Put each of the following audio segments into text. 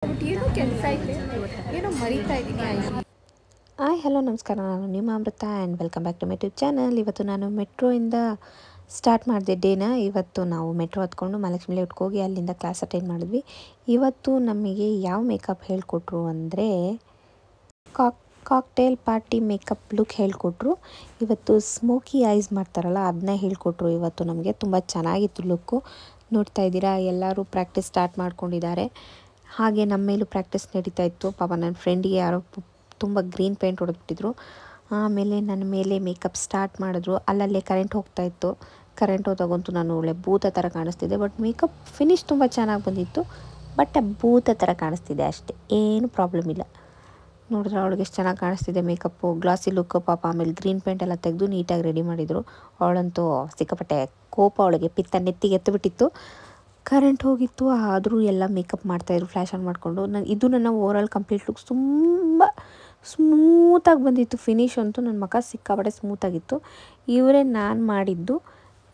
ಏನೋ ಕೆಲಸ ಐತೆ ಏನೋ ಮರಿತಾ ಇದ್ದೀನಿ ಹಾಯ್ ಹಲೋ ನಮಸ್ಕಾರ, ನಾನು ನಿಮ್ಮ Amrutha and welcome back to my YouTube channel. ಇವತ್ತು ನಾನು ಮೆಟ್ರೋಯಿಂದ ಸ್ಟಾರ್ಟ್ ಮಾಡಿದೆ ಡೇನ. ಇವತ್ತು ನಾವು ಮೆಟ್ರೋ ಹತ್ಕೊಂಡು ಮಹಾಲಕ್ಷ್ಮಿ ಲೇಔಟ್ಗೆ ಹೋಗಿ ಅಲ್ಲಿಂದ ಕ್ಲಾಸ್ ಅಟೆಂಡ್ ಮಾಡಿದ್ವಿ. ಇವತ್ತು ನಮಗೆ ಯಾವ ಮೇಕಪ್ ಹೇಳಿಕೊಟ್ರು ಅಂದರೆ ಕಾಕ್ಟೇಲ್ ಪಾರ್ಟಿ ಮೇಕಪ್ ಲುಕ್ ಹೇಳಿಕೊಟ್ರು. ಇವತ್ತು ಸ್ಮೋಕಿ ಐಸ್ ಮಾಡ್ತಾರಲ್ಲ ಅದನ್ನ ಹೇಳಿಕೊಟ್ರು. ಇವತ್ತು ನಮಗೆ ತುಂಬ ಚೆನ್ನಾಗಿತ್ತು ಲುಕ್ಕು. ನೋಡ್ತಾ ಇದ್ದೀರಾ, ಎಲ್ಲರೂ ಪ್ರಾಕ್ಟೀಸ್ ಸ್ಟಾರ್ಟ್ ಮಾಡ್ಕೊಂಡಿದ್ದಾರೆ. ಹಾಗೆ ನಮ್ಮ ಮೇಲೂ ಪ್ರಾಕ್ಟೀಸ್ ನಡೀತಾ ಇತ್ತು. ಪಾಪ ನನ್ನ ಫ್ರೆಂಡಿಗೆ ಯಾರೋ ತುಂಬ ಗ್ರೀನ್ ಪೇಂಟ್ ಹೊಡೆದ್ಬಿಟ್ಟಿದ್ರು. ಆಮೇಲೆ ನನ್ನ ಮೇಲೆ ಮೇಕಪ್ ಸ್ಟಾರ್ಟ್ ಮಾಡಿದ್ರು. ಅಲ್ಲಲ್ಲೇ ಕರೆಂಟ್ ಹೋಗ್ತಾಯಿತ್ತು. ಕರೆಂಟ್ ಹೋದಾಗಂತೂ ನಾನು ಒಳ್ಳೆ ಭೂತ ಥರ ಕಾಣಿಸ್ತಿದ್ದೆ. ಬಟ್ ಮೇಕಪ್ ಫಿನಿಶ್ ತುಂಬ ಚೆನ್ನಾಗಿ ಬಂದಿತ್ತು. ಬಟ್ ಭೂತ ಥರ ಕಾಣಿಸ್ತಿದೆ ಅಷ್ಟೇ, ಏನು ಪ್ರಾಬ್ಲಮ್ ಇಲ್ಲ. ನೋಡಿದ್ರೆ ಅವಳಿಗೆ ಎಷ್ಟು ಚೆನ್ನಾಗಿ ಕಾಣಿಸ್ತಿದೆ ಮೇಕಪ್ಪು, ಗ್ಲಾಸಿ ಲುಕ್ಕು. ಪಾಪ ಆಮೇಲೆ ಗ್ರೀನ್ ಪೇಂಟ್ ಎಲ್ಲ ತೆಗೆದು ನೀಟಾಗಿ ರೆಡಿ ಮಾಡಿದರು. ಅವಳಂತೂ ಸಿಕ್ಕಾಪಟ್ಟೆ ಕೋಪ, ಅವಳಿಗೆ ಪಿತ್ತ ನೆತ್ತಿಗೆ ಎತ್ತಿಬಿಟ್ಟಿತ್ತು. ಕರೆಂಟ್ ಹೋಗಿತ್ತು, ಆದರೂ ಎಲ್ಲ ಮೇಕಪ್ ಮಾಡ್ತಾಯಿದ್ರು ಫ್ಲ್ಯಾಶ್ ಆನ್ ಮಾಡಿಕೊಂಡು. ಇದು ನನ್ನ ಓವರಾಲ್ ಕಂಪ್ಲೀಟ್ ಲುಕ್ ತುಂಬ ಸ್ಮೂತಾಗಿ ಬಂದಿತ್ತು. ಫಿನಿಶ್ ಅಂತೂ ನನ್ನ ಮುಖ ಸಿಕ್ಕಾಪಟ್ಟೆ ಸ್ಮೂತಾಗಿತ್ತು. ಇವರೇ ನಾನು ಮಾಡಿದ್ದು.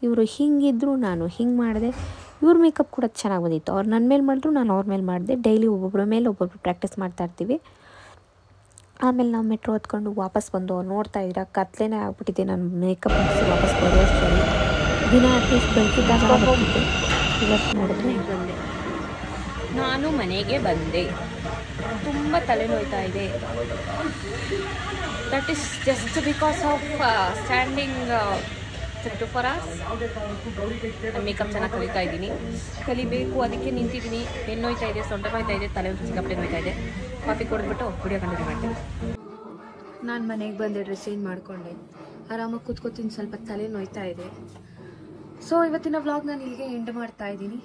ಇವರು ಹಿಂಗಿದ್ರು, ನಾನು ಹಿಂಗೆ ಮಾಡಿದೆ. ಇವ್ರ ಮೇಕಪ್ ಕೂಡ ಚೆನ್ನಾಗಿ ಬಂದಿತ್ತು. ಅವ್ರು ನನ್ನ ಮೇಲೆ ಮಾಡಿದ್ರು, ನಾನು ಅವ್ರ ಮೇಲೆ ಮಾಡಿದೆ. ಡೈಲಿ ಒಬ್ಬೊಬ್ಬರ ಮೇಲೆ ಒಬ್ಬೊಬ್ಬರು ಪ್ರಾಕ್ಟೀಸ್ ಮಾಡ್ತಾಯಿರ್ತೀವಿ. ಆಮೇಲೆ ನಾವು ಮೆಟ್ರೋ ಹೊತ್ಕೊಂಡು ವಾಪಸ್ ಬಂದು ನೋಡ್ತಾ ಇದ್ದೀರಾ, ಕತ್ಲೇನೇ ಆಗ್ಬಿಟ್ಟಿದೆ. ನಾನು ಮೇಕಪ್ ಮುಗಿಸಿ ವಾಪಸ್ ಬರೋ ಅಷ್ಟರಲ್ಲಿ ದಿನ ಅಟ್ಲೀಸ್ಟ್ ಬೆಳಕಿದ್ದಾಗ ಹೋಗ್ತಿದ್ದೆ. ಇವತ್ತು ನೋಡಿದ್ರೆ ನಾನು ಮನೆಗೆ ಬಂದೆ. ತುಂಬ ತಲೆನೋಯ್ತಾ ಇದೆ. That is just because of standing 3-4 hours. Makeup ಚೆನ್ನಾಗಿ ಕಲಿತಾ ಇದ್ದೀನಿ, ಕಲಿಬೇಕು, ಅದಕ್ಕೆ ನಿಂತಿದ್ದೀನಿ. ಬೆನ್ನು ನೋಯ್ತಾ ಇದೆ, ಸೊಂಟ ನೋಯ್ತಾ ಇದೆ, ತಲೆ ಸಿಕ್ಕಾಪಟ್ಟೆ ನೋಯ್ತಾ ಇದೆ. ಕಾಫಿ ಕೊಡ್ಬಿಟ್ಟು ವಿಡಿಯೋ ಕಂಟಿನ್ಯೂ ಮಾಡ್ತೀನಿ. ನಾನು ಮನೆಗೆ ಬಂದೆ, ಡ್ರೆಸ್ ಚೇಂಜ್ ಮಾಡಿಕೊಂಡೆ, ಆರಾಮಾಗಿ ಕೂತ್ಕೋತೀನಿ. ಸ್ವಲ್ಪ ತಲೆ ನೋಯ್ತಾ ಇದೆ. ಸೊ ಇವತ್ತಿನ ವ್ಲಾಗ್ ನಾನು ಇಲ್ಲಿಗೆ ಎಂಡ್ ಮಾಡ್ತಾ ಇದ್ದೀನಿ.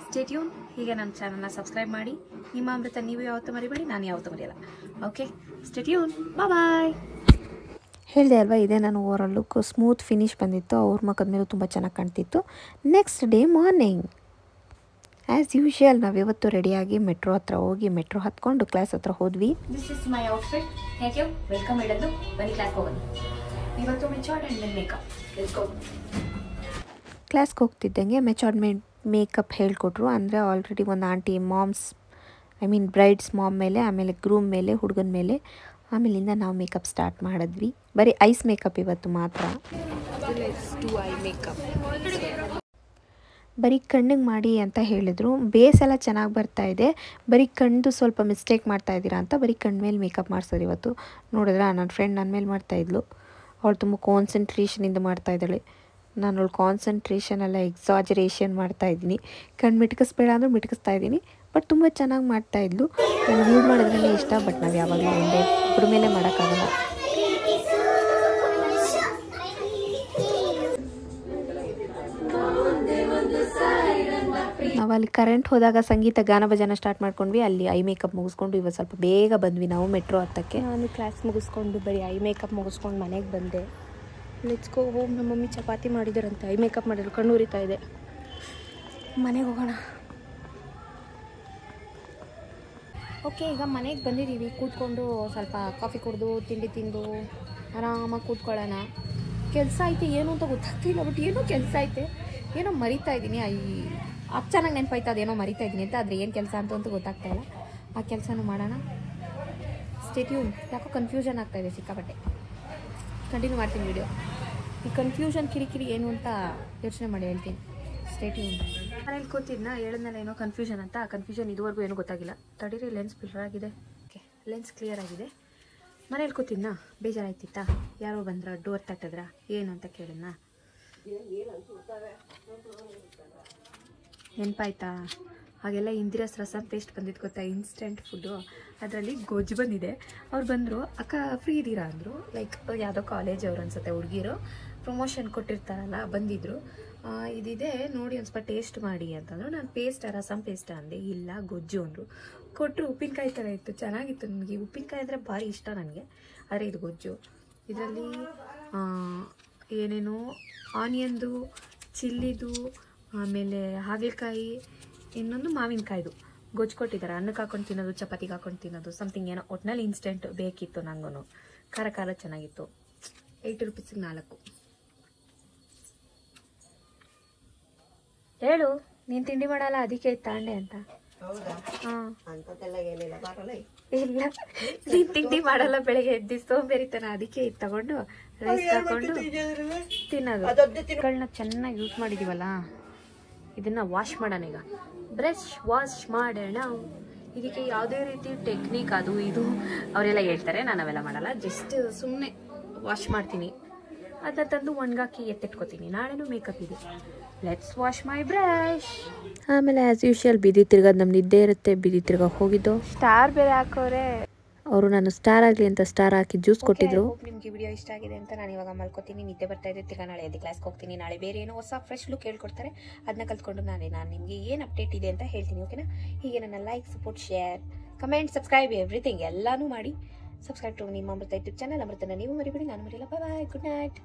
Stay tune. ಹೀಗೆ ನನ್ನ ಚಾನಲ್ನ ಸಬ್ಸ್ಕ್ರೈಬ್ ಮಾಡಿ. ನಿಮ್ಮ ಅಮೃತ ನೀವು ಯಾವತ್ತೂ ಮರಿಬೇಡಿ, ನಾನು ಯಾವತ್ತೂ ಮರೆಯಲ್ಲ. Okay, stay tune. ಬಾಯ್. ಹೇಳಿದೆ ಅಲ್ವಾ, ಇದೇ ನಾನು ಓವರಾಲ್ ಲುಕ್. ಸ್ಮೂತ್ ಫಿನಿಶ್ ಬಂದಿತ್ತು. ಅವ್ರ ಮುಖದ ಮೇಲೂ ತುಂಬ ಚೆನ್ನಾಗಿ ಕಾಣ್ತಿತ್ತು. Next day morning as usual ನಾವಿವತ್ತು ರೆಡಿಯಾಗಿ ಮೆಟ್ರೋ ಹತ್ರ ಹೋಗಿ ಮೆಟ್ರೋ ಹತ್ಕೊಂಡು ಕ್ಲಾಸ್ ಹತ್ರ ಹೋದ್ವಿ. This is my outfit. Thank you. Welcome ಹೇಳೋದು. ಬನ್ನಿ ಕ್ಲಾಸ್ಗೆ ಹೋಗೋಣ. ಇವತ್ತು ಮೆಚೋರ್ಡ್ and then makeup. Let's go. ಕ್ಲಾಸ್ಗೆ ಹೋಗ್ತಿದ್ದಂಗೆ ಮೆಚೋರ್ಡ್ ಮೇಕಪ್ ಹೇಳಿಕೊಟ್ರು. ಅಂದರೆ ಆಲ್ರೆಡಿ ಒಂದು ಆಂಟಿ ಬ್ರೈಡ್ಸ್ ಮಾಮ್ ಮೇಲೆ, ಆಮೇಲೆ ಗ್ರೂಮ್ ಮೇಲೆ, ಹುಡುಗನ ಮೇಲೆ. ಆಮೇಲಿಂದ ನಾವು ಮೇಕಪ್ ಸ್ಟಾರ್ಟ್ ಮಾಡಿದ್ವಿ. ಬರೀ ಐಸ್ ಮೇಕಪ್ ಇವತ್ತು ಮಾತ್ರ. ಬರೀ ಕಣ್ಣಿಗೆ ಮಾಡಿ ಅಂತ ಹೇಳಿದರು. ಬೇಸ್ ಎಲ್ಲ ಚೆನ್ನಾಗಿ ಬರ್ತಾಯಿದೆ, ಬರೀ ಕಣ್ಣು ಸ್ವಲ್ಪ ಮಿಸ್ಟೇಕ್ ಮಾಡ್ತಾಯಿದ್ದೀರಾ ಅಂತ ಬರೀ ಕಣ್ಣು ಮೇಲೆ ಮೇಕಪ್ ಮಾಡಿಸೋದು ಇವತ್ತು. ನೋಡಿದ್ರೆ ನನ್ನ ಫ್ರೆಂಡ್ ನನ್ನ ಮೇಲೆ ಮಾಡ್ತಾಯಿದ್ಲು. ಅವಳು ತುಂಬ ಕಾನ್ಸಂಟ್ರೇಷನಿಂದ ಮಾಡ್ತಾಯಿದ್ದಾಳೆ. ನಾನು ಅವಳು ಕಾನ್ಸಂಟ್ರೇಷನ್ ಎಲ್ಲ ಎಕ್ಸಾಜರೇಷನ್ ಮಾಡ್ತಾಯಿದ್ದೀನಿ. ಕಣ್ಣು ಮಿಟ್ಕಿಸ್ಬೇಡ ಅಂದರೂ ಮಿಟ್ಕಿಸ್ತಾ ಇದ್ದೀನಿ. ಬಟ್ ತುಂಬ ಚೆನ್ನಾಗಿ ಮಾಡ್ತಾಯಿದ್ಲು. ನನಗೆ ಯೂಸ್ ಮಾಡೋದ್ರಲ್ಲೇ ಇಷ್ಟ. ಬಟ್ ನಾವು ಯಾವಾಗಲೂ ಒಂದೇ ಒಬ್ಬರ ಮೇಲೆ ಮಾಡೋಕ್ಕಾಗಲ್ಲ. ನಾವು ಅಲ್ಲಿ ಕರೆಂಟ್ ಹೋದಾಗ ಸಂಗೀತ ಗಾನ ಭಜನ ಸ್ಟಾರ್ಟ್ ಮಾಡ್ಕೊಂಡ್ವಿ. ಅಲ್ಲಿ ಐ ಮೇಕಪ್ ಮುಗಿಸ್ಕೊಂಡು ಇವತ್ತು ಸ್ವಲ್ಪ ಬೇಗ ಬಂದ್ವಿ ನಾವು ಮೆಟ್ರೋ ಹತ್ತಕ್ಕೆ. ನಾನು ಕ್ಲಾಸ್ ಮುಗಿಸ್ಕೊಂಡು ಬರೀ ಐ ಮೇಕಪ್ ಮುಗಿಸ್ಕೊಂಡು ಮನೆಗೆ ಬಂದೆ. Let's go home. ನಮ್ಮ ಮಮ್ಮಿ ಚಪಾತಿ ಮಾಡಿದಾರಂತೆ, ಐ ಮೇಕಪ್ ಮಾಡಿದ್ರು, ಕಣ್ಣು ಉರಿತಾ ಇದೆ. ಮನೆಗೆ ಹೋಗೋಣ. ಓಕೆ, ಈಗ ಮನೆಗೆ ಬಂದಿದ್ದೀವಿ. ಕೂತ್ಕೊಂಡು ಸ್ವಲ್ಪ ಕಾಫಿ ಕುಡಿದು ತಿಂಡಿ ತಿಂದು ಆರಾಮಾಗಿ ಕೂತ್ಕೊಳ್ಳೋಣ. ಕೆಲಸ ಐತೆ, ಏನು ಅಂತ ಗೊತ್ತಾಗ್ತಿಲ್ಲ. ಬಟ್ ಏನೋ ಕೆಲಸ ಐತೆ, ಏನೋ ಮರಿತಾ ಇದ್ದೀನಿ. ಅದು ಚೆನ್ನಾಗಿ ನೆನಪಾಯ್ತು, ಅದೇನೋ ಮರಿತಾ ಇದ್ದೀನಿ ಅಂತ. ಆದರೆ ಏನು ಕೆಲಸ ಅಂತೂ ಗೊತ್ತಾಗ್ತಾಯಿಲ್ಲ. ಆ ಕೆಲಸನೂ ಮಾಡೋಣ. Stay tune. ಯಾಕೋ ಕನ್ಫ್ಯೂಷನ್ ಆಗ್ತಾಯಿದೆ ಸಿಕ್ಕಾಪಟ್ಟೆ. ಕಂಟಿನ್ಯೂ ಮಾಡ್ತೀನಿ ವಿಡಿಯೋ. ಈ ಕನ್ಫ್ಯೂಷನ್ ಕಿರಿಕಿರಿ ಏನು ಅಂತ ಯೋಚನೆ ಮಾಡಿ ಹೇಳ್ತೀನಿ. Stay tune. ಮನೇಲಿ ಕೂತಿದ್ನ ಹೇಳಿದ್ನಲ್ಲ ಏನೋ ಕನ್ಫ್ಯೂಷನ್ ಅಂತ. ಆ ಕನ್ಫ್ಯೂಷನ್ ಇದುವರೆಗೂ ಏನೂ ಗೊತ್ತಾಗಿಲ್ಲ. ತಡೀರಿ, ಲೆನ್ಸ್ ಬ್ಲರ್ ಆಗಿದೆ. ಓಕೆ, ಲೆನ್ಸ್ ಕ್ಲಿಯರ್ ಆಗಿದೆ. ಮನೇಲಿ ಕೂತಿದ್ನ ಬೇಜಾರಾಯ್ತಿತ್ತಾ? ಯಾರೋ ಬಂದ್ರ, ಡೋರ್ ತಟ್ಟಿದ್ರ, ಏನು ಅಂತ ಕೇಳಿದ್ನ. ನೆನಪಾಯ್ತಾ? ಹಾಗೆಲ್ಲ ಇಂದಿರಾಸ್ ರಸಮ್ ಟೇಸ್ಟ್ ಬಂದಿದ್ದು ಗೊತ್ತಾ, ಇನ್ಸ್ಟೆಂಟ್ ಫುಡ್ಡು. ಅದರಲ್ಲಿ ಗೊಜ್ಜು ಬಂದಿದೆ. ಅವ್ರು ಬಂದರು, ಅಕ್ಕ ಫ್ರೀ ಇದ್ದೀರಾ ಅಂದರು. ಲೈಕ್ ಯಾವುದೋ ಕಾಲೇಜ್ ಅವ್ರು ಅನ್ಸುತ್ತೆ, ಹುಡುಗಿರು ಪ್ರಮೋಷನ್ ಕೊಟ್ಟಿರ್ತಾರಲ್ಲ, ಬಂದಿದ್ದರು. ಇದಿದೆ ನೋಡಿ, ಒಂದು ಸ್ವಲ್ಪ ಟೇಸ್ಟ್ ಮಾಡಿ ಅಂತಂದರು. ನಾನು ರಸಮ್ ಪೇಸ್ಟ್ ಅಂದೆ. ಇಲ್ಲ, ಗೊಜ್ಜು ಅಂದರು. ಕೊಟ್ಟರು. ಉಪ್ಪಿನಕಾಯಿ ಥರ ಇತ್ತು, ಚೆನ್ನಾಗಿತ್ತು. ನನಗೆ ಉಪ್ಪಿನಕಾಯಿ ಅಂದರೆ ಭಾರಿ ಇಷ್ಟ ನನಗೆ. ಆದರೆ ಇದು ಗೊಜ್ಜು. ಇದರಲ್ಲಿ ಏನೇನೋ ಆನಿಯನ್ದು, ಚಿಲ್ಲಿದು, ಆಮೇಲೆ ಹಾಗಲಕಾಯಿ, ಇನ್ನೊಂದು ಮಾವಿನಕಾಯ್ದು ಗೊಜ್ಜು ಕೊಟ್ಟಿದ್ದಾರೆ. ಅನ್ನಕ್ಕೆ ಹಾಕೊಂಡು ತಿನ್ನೋದು, ಚಪಾತಿಗೆ ಹಾಕೊಂಡು ತಿನ್ನೋದು, ಸಮಥಿಂಗ್ ಏನೋ. ಒಟ್ಟಿನಲ್ಲಿ ಇನ್ಸ್ಟೆಂಟ್ ಬೇಕಿತ್ತು ನನಗೂ. ಖಾರ ಚೆನ್ನಾಗಿತ್ತು. 8 ರೂಪೀಸಿಗೆ 4. ಹೇಳು, ನೀನು ತಿಂಡಿ ಮಾಡಲ್ಲ ಅದಕ್ಕೆ ತಾಂಡೆ ಅಂತ. ಹಾಂ ಇಲ್ಲ ನೀನು ತಿಂಡಿ ಮಾಡಲ್ಲ ಬೆಳಗ್ಗೆ ಎದ್ದು ಸೋಂಬೇರಿತನ, ಅದಕ್ಕೆ ಇದು ತಗೊಂಡು ರೈಸ್ ಹಾಕೊಂಡು ತಿನ್ನೋದು. ಗಳನ್ನ ಚೆನ್ನಾಗಿ ಯೂಸ್ ಮಾಡಿದೀವಲ್ಲ, ಇದನ್ನ ವಾಶ್ ಮಾಡೋಣ ಈಗ. ಬ್ರಷ್ ವಾಶ್ ಮಾಡೋಣ. ಇದಕ್ಕೆ ಯಾವುದೇ ರೀತಿ ಟೆಕ್ನಿಕ್ ಅದು ಇದು ಅವರೆಲ್ಲ ಹೇಳ್ತಾರೆ, ನಾನು ಅವೆಲ್ಲ ಮಾಡಲ್ಲ. ಜಸ್ಟ್ ಸುಮ್ಮನೆ ವಾಶ್ ಮಾಡ್ತೀನಿ, ಅದನ್ನ ತಂದು ಒಣಗಾಕಿ ಎತ್ತಿಟ್ಕೋತೀನಿ. ನಾಳೆನೂ ಮೇಕಪ್ ಇದೆ. Let's wash my brush. ಆಮೇಲೆ ಆ್ಯಸ್ ಯೂಶುವಲ್ ಬಿದಿ ತಿರ್ಗೋದು ನಮ್ದು ಇದ್ದೇ ಇರುತ್ತೆ. ಬಿದಿ ತಿರ್ಗೋಕೆ ಹೋಗಿದ್ದು. ಸ್ಟಾರ್ ಬೇರೆ ಹಾಕೋರೆ ಅವರು ನಾನು ಸ್ಟಾರ್ ಆಗಲಿ ಅಂತ ಸ್ಟಾರ್ ಹಾಕಿ ಜ್ಯೂಸ್ ಕೊಟ್ಟಿದ್ರು. ನಿಮಗೆ ವಿಡಿಯೋ ಇಷ್ಟ ಆಗಿದೆ ಅಂತ ನಾನು ಇವಾಗ ಮಲ್ಕೋತೀನಿ. ನಿದ್ದೆ ಬರ್ತಾ ಇದೆ. ತಿರ್ಗಾ ನಾಳೆ ಎದ್ದು ಕ್ಲಾಸ್ಗೆ ಹೋಗ್ತೀನಿ. ನಾಳೆ ಬೇರೆ ಏನೋ ಹೊಸ ಫ್ರೆಶ್ ಲುಕ್ ಹೇಳ್ಕೊಡ್ತಾರೆ, ಅದನ್ನ ಕಲ್ತ್ಕೊಂಡು ನಾನು ನಿಮಗೆ ಏನು ಅಪ್ಡೇಟ್ ಇದೆ ಅಂತ ಹೇಳ್ತೀನಿ. ಓಕೆನಾ? ಹೀಗೆ ನನ್ನ like, support, share, comment, subscribe everything ಎಲ್ಲಾನು ಮಾಡಿ. ಸಬ್ಸ್ಕ್ರೈಬ್ ಟು ನಿಮ್ಮ ಅಮೃತ ಯೂಟ್ಯೂಬ್ ಚಾನಲ್. ಅಮೃತನ ನೀವು ಮರಿಬೇಡಿ, ನಾನು ಮರಿಯಲ್ಲ. ಬಾಯ್ ಬಾಯ್, ಗುಡ್ ನೈಟ್.